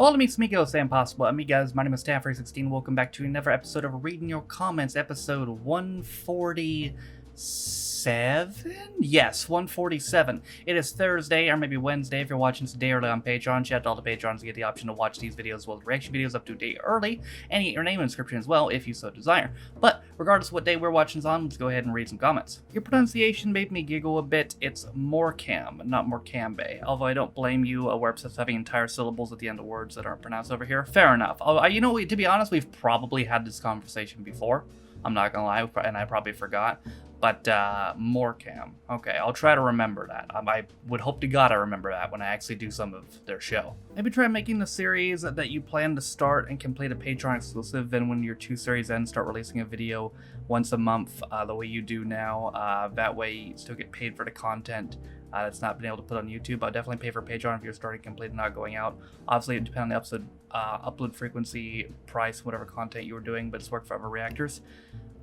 Hello, me, Smiko, Sam Possible, and me, guys. My name is Stan316. Welcome back to another episode of Reading Your Comments, episode 147? Yes, 147. It is Thursday, or maybe Wednesday if you're watching this a day early on Patreon. Shout out to all the Patrons to get the option to watch these videos as well as reaction videos up to a day early, and get your name in the description as well if you so desire. But regardless of what day we're watching this on, let's go ahead and read some comments. Your pronunciation made me giggle a bit. It's Morcam, not Morcambe. Although I don't blame you, we're obsessed with having entire syllables at the end of words that aren't pronounced over here. Fair enough. You know, to be honest, we've probably had this conversation before. I'm not gonna lie, and I probably forgot. But, Morcam. Okay, I'll try to remember that. I would hope to God I remember that when I actually do some of their show. Maybe try making the series that you plan to start and complete a Patreon exclusive, then when your 2 series end, start releasing a video once a month, the way you do now. That way you still get paid for the content that's not been able to put on YouTube. I'll definitely pay for Patreon if you're starting complete and not going out. Obviously, it depends on the upload frequency, price, whatever content you were doing, but it's work for other reactors.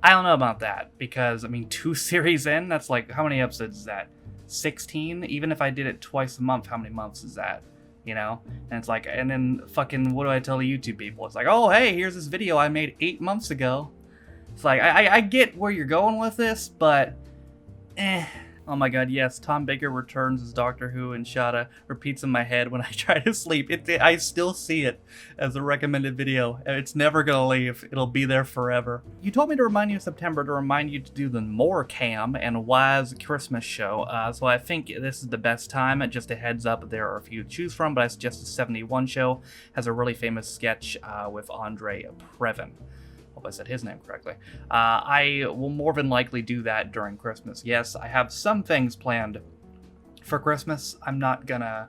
I don't know about that, because, I mean, 2 series in, that's like, how many episodes is that? 16? Even if I did it twice a month, how many months is that? You know? And it's like, and then fucking, what do I tell the YouTube people? It's like, oh, hey, here's this video I made 8 months ago. It's like, I get where you're going with this, but, Oh my god, yes, Tom Baker returns as Doctor Who, and Shada repeats in my head when I try to sleep. I still see it as a recommended video. It's never gonna leave. It'll be there forever. You told me to remind you in September to remind you to do the Morcam and Waz Christmas show, so I think this is the best time. Just a heads up, there are a few to choose from, but I suggest the 71 show. Has a really famous sketch with Andre Previn. Hope I said his name correctly. I will more than likely do that during Christmas. Yes, I have some things planned for Christmas. I'm not gonna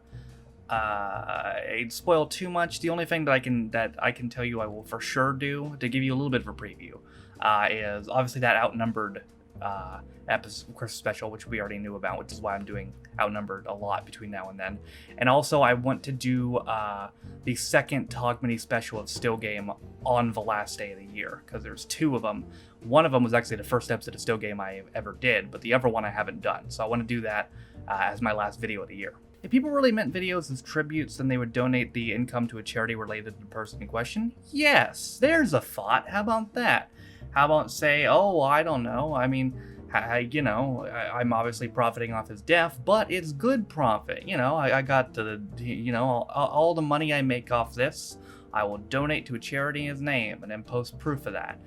spoil too much. The only thing that I can tell you I will for sure do, to give you a little bit of a preview, is obviously that Outnumbered episode, Christmas special, which we already knew about, which is why I'm doing Outnumbered a lot between now and then. And also I want to do the second Togmany special of Still Game on the last day of the year, because there's 2 of them. One of them was actually the first episode of Still Game I ever did, but the other one I haven't done, so I want to do that as my last video of the year. If people really meant videos as tributes, then they would donate the income to a charity related to the person in question. Yes, there's a thought. How about that? How about say, oh, I don't know, I mean, I'm obviously profiting off his death, but it's good profit. You know, I got the, all the money I make off this, I will donate to a charity in his name and then post proof of that.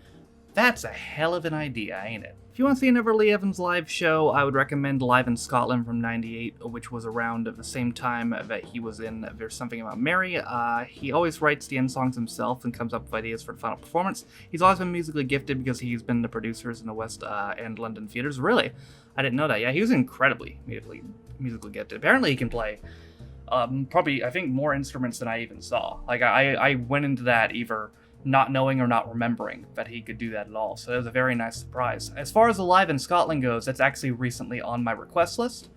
That's a hell of an idea, ain't it? If you want to see another Lee Evans live show, I would recommend Live in Scotland from '98, which was around at the same time that he was in There's Something About Mary. He always writes the end songs himself and comes up with ideas for the final performance. He's always been musically gifted because he's been the producers in the West End London theaters. Really? I didn't know that. Yeah, he was incredibly musically gifted. Apparently he can play probably, I think, more instruments than I even saw. Like, I went into that either not knowing or not remembering that he could do that at all, so it was a very nice surprise. As far as the Live in Scotland goes, that's actually recently on my request list,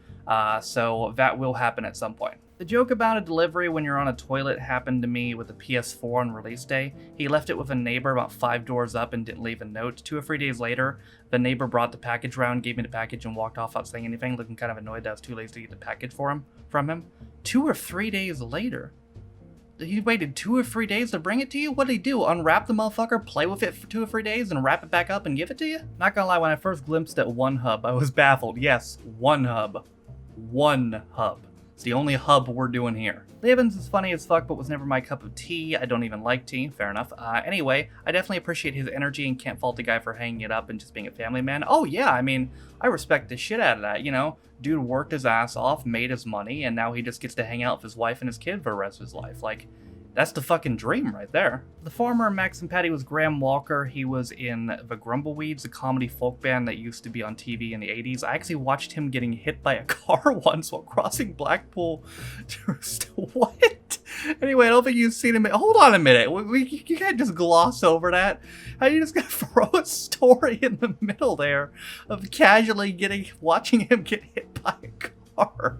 so that will happen at some point. The joke about a delivery when you're on a toilet happened to me with the PS4 on release day. He left it with a neighbor about 5 doors up and didn't leave a note. 2 or 3 days later, the neighbor brought the package round, gave me the package, and walked off without saying anything, looking kind of annoyed that I was too lazy to get the package from him. 2 or 3 days later? He waited 2 or 3 days to bring it to you? What did he do? Unwrap the motherfucker, play with it for 2 or 3 days, and wrap it back up and give it to you? Not gonna lie, when I first glimpsed at One Hub, I was baffled. Yes, One Hub. One Hub. It's the only hub we're doing here. Lee Evans is funny as fuck, but was never my cup of tea. I don't even like tea. Fair enough. Anyway, I definitely appreciate his energy and can't fault the guy for hanging it up and just being a family man. Oh yeah, I mean, I respect the shit out of that, you know? Dude worked his ass off, made his money, and now he just gets to hang out with his wife and his kid for the rest of his life. Like, that's the fucking dream right there. The farmer in Max and Patty was Graham Walker. He was in the Grumbleweeds, a comedy folk band that used to be on TV in the 80s. I actually watched him getting hit by a car once while crossing Blackpool. What? Anyway, I don't think you've seen him. Hold on a minute. You can't just gloss over that. How are you just gonna throw a story in the middle there of casually watching him get hit by a car?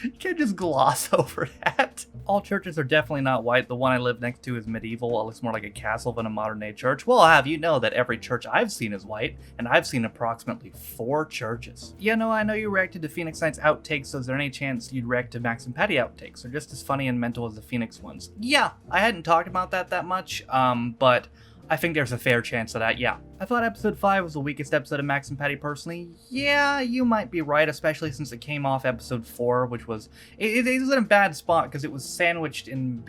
You can't just gloss over that. All churches are definitely not white. The one I live next to is medieval. It looks more like a castle than a modern day church. Well, I'll have you know that every church I've seen is white, and I've seen approximately 4 churches. Yeah, no, I know you reacted to Phoenix Knight's outtakes, so is there any chance you'd react to Max and Patty outtakes? They're just as funny and mental as the Phoenix ones. Yeah, I hadn't talked about that much, but I think there's a fair chance of that, yeah. I thought episode 5 was the weakest episode of Max and Patty personally. Yeah, you might be right, especially since it came off episode 4, which was... It was in a bad spot because it was sandwiched in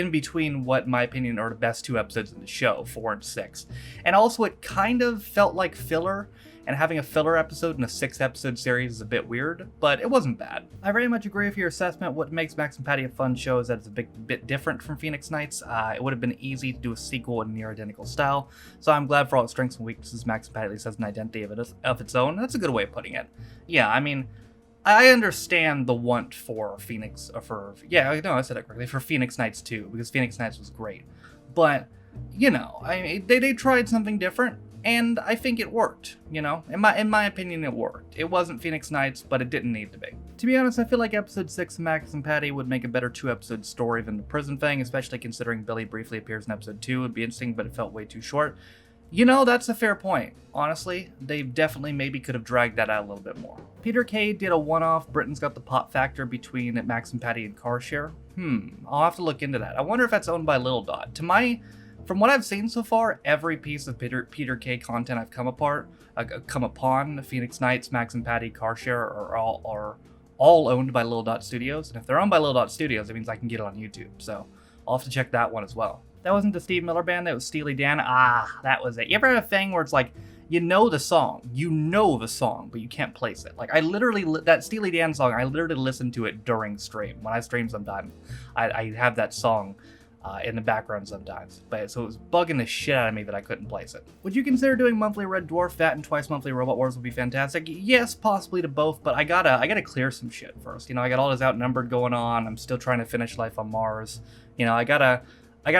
between what, in my opinion, are the best 2 episodes in the show, 4 and 6. And also, it kind of felt like filler, and having a filler episode in a 6-episode series is a bit weird, but it wasn't bad. I very much agree with your assessment. What makes Max and Patty a fun show is that it's a bit different from Phoenix Nights. It would have been easy to do a sequel in near identical style, so I'm glad for all its strengths and weaknesses, Max and Patty at least has an identity of its own. That's a good way of putting it. Yeah, I mean, I understand the want for Phoenix, yeah, no, I said it correctly, for Phoenix Nights too, because Phoenix Nights was great. But, you know, I mean, they tried something different. And I think it worked, you know? In my opinion, it worked. It wasn't Phoenix Nights, but it didn't need to be. To be honest, I feel like episode 6 of Max and Patty would make a better 2-episode story than the prison thing, especially considering Billy briefly appears in episode 2. It'd be interesting, but it felt way too short. You know, that's a fair point. Honestly, they definitely maybe could have dragged that out a little bit more. Peter Kay did a one-off Britain's Got the Pop factor between Max and Patty and Carshare. I'll have to look into that. I wonder if that's owned by Little Dot. From what I've seen so far, every piece of Peter Kay content I've come upon, Phoenix Nights, Max and Patty, Carshare are all owned by Little Dot Studios. And if they're owned by Little Dot Studios, it means I can get it on YouTube. So I'll have to check that one as well. That wasn't the Steve Miller Band, that was Steely Dan. That was it. You ever have a thing where it's like, you know the song, but you can't place it? Like, I literally, that Steely Dan song, I literally listen to it during stream. When I stream sometimes, I have that song in the background sometimes, but so it was bugging the shit out of me that I couldn't place it. Would you consider doing monthly Red Dwarf? That and twice monthly Robot Wars would be fantastic. Yes, possibly to both, but I gotta clear some shit first. You know, I got all this Outnumbered going on. I'm still trying to finish Life on Mars. You know, I gotta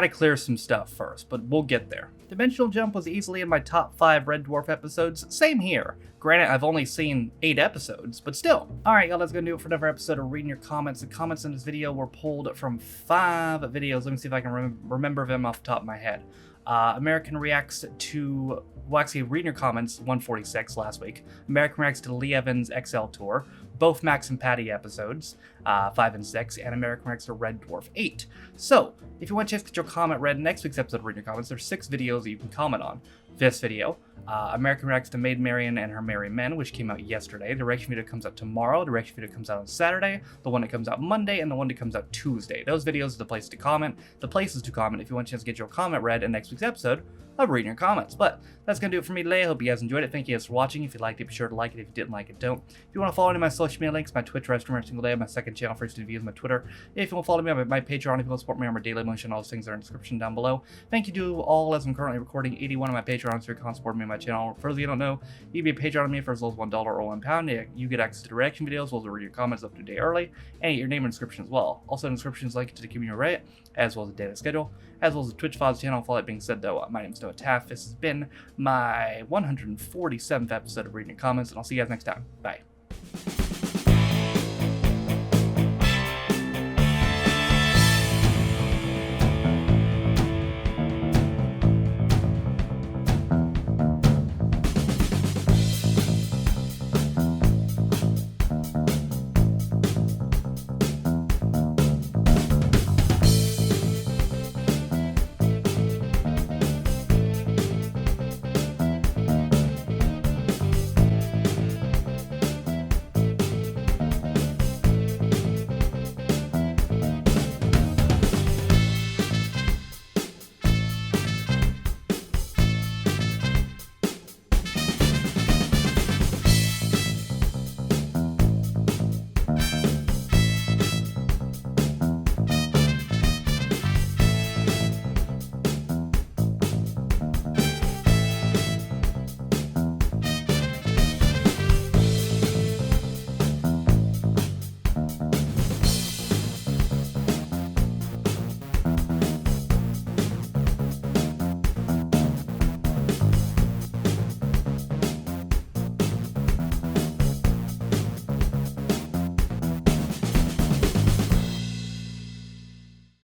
clear some stuff first, but we'll get there. Dimensional Jump was easily in my top 5 Red Dwarf episodes. Same here. Granted, I've only seen 8 episodes, but still. Alright, y'all, that's gonna do it for another episode of Reading Your Comments. The comments in this video were pulled from 5 videos. Let me see if I can remember them off the top of my head. American reacts to, well, actually, Reading Your Comments 146 last week. American reacts to Lee Evans' XL Tour. Both Max and Patty episodes, 5 and 6, and American reacts to Red Dwarf 8. So, if you want a chance to get your comment read in next week's episode of Reading Your Comments, there's 6 videos that you can comment on. This video, American reacts to Maid Marian and Her Merry Men, which came out yesterday. The reaction video comes out tomorrow. The reaction video comes out on Saturday. The one that comes out Monday, and the one that comes out Tuesday. Those videos are the place to comment. The places to comment if you want a chance to get your comment read in next week's episode of Reading Your Comments. But that's going to do it for me today. I hope you guys enjoyed it. Thank you guys for watching. If you liked it, be sure to like it. If you didn't like it, don't. If you want to follow any of my social media links, my Twitch, I stream every single day. My second channel for instant views, my Twitter. If you want to follow me on my Patreon, if you want to support me on my daily motion, all those things are in the description down below. Thank you to all, as I'm currently recording 81 of my Patreons, so you can support me on my channel. For those of you who don't know, you can be a Patreon on me for as low as $1 or £1. You get access to reaction videos, as well as Read Your Comments up to a day early, and your name and description as well. Also, in the description is linked to the community Reddit, as well as the daily schedule, as well as the Twitch files channel. For all that being said, though, my name is Noah Taft. This has been my 147th episode of Reading Your Comments, and I'll see you guys next time. Bye.